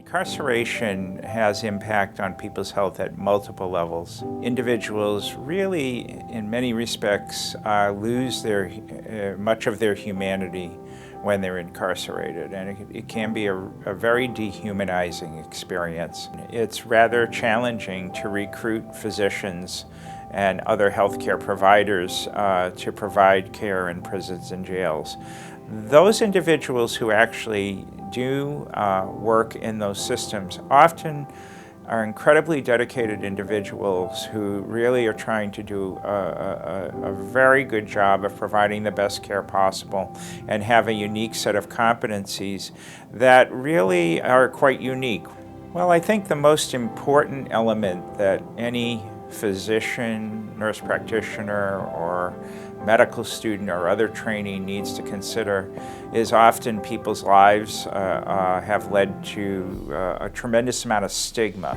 Incarceration has impact on people's health at multiple levels. Individuals really, in many respects, lose much of their humanity when they're incarcerated, and it can be a very dehumanizing experience. It's rather challenging to recruit physicians and other healthcare providers to provide care in prisons and jails. Those individuals who actually do work in those systems often are incredibly dedicated individuals who really are trying to do a very good job of providing the best care possible and have a unique set of competencies that really are quite unique. Well, I think the most important element that any physician, nurse practitioner, or medical student or other trainee needs to consider is often people's lives have led to a tremendous amount of stigma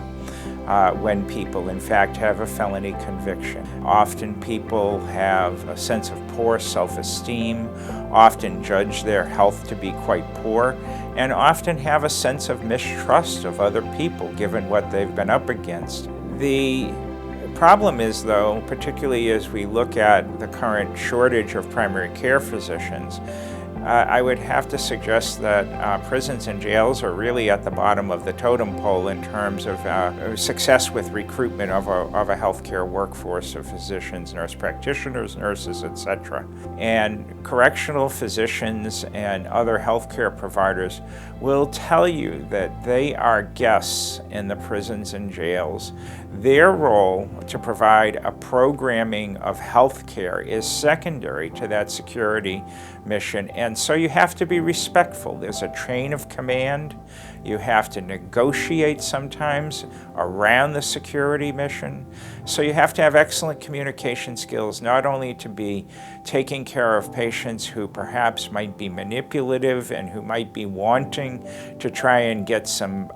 when people in fact have a felony conviction. Often people have a sense of poor self-esteem, often judge their health to be quite poor, and often have a sense of mistrust of other people given what they've been up against. The problem is, though, particularly as we look at the current shortage of primary care physicians, I would have to suggest that prisons and jails are really at the bottom of the totem pole in terms of success with recruitment of a healthcare workforce of physicians, nurse practitioners, nurses, etc. And correctional physicians and other healthcare providers will tell you that they are guests in the prisons and jails. Their role to provide a programming of healthcare is secondary to that security mission, and so you have to be respectful. There's a chain of command. You have to negotiate sometimes around the security mission. So you have to have excellent communication skills, not only to be taking care of patients who perhaps might be manipulative and who might be wanting to try and get some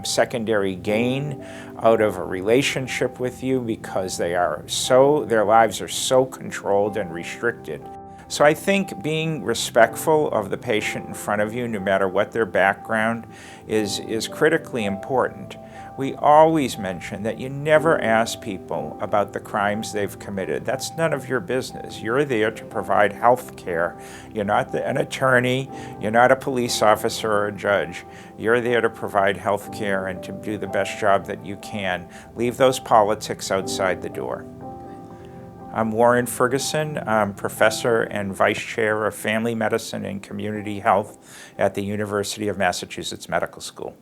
secondary gain out of a relationship with you because their lives are so controlled and restricted. So I think being respectful of the patient in front of you, no matter what their background, is critically important. We always mention that you never ask people about the crimes they've committed. That's none of your business. You're there to provide health care. You're not an attorney. You're not a police officer or a judge. You're there to provide health care and to do the best job that you can. Leave those politics outside the door. I'm Warren Ferguson. I'm professor and vice chair of family medicine and community health at the University of Massachusetts Medical School.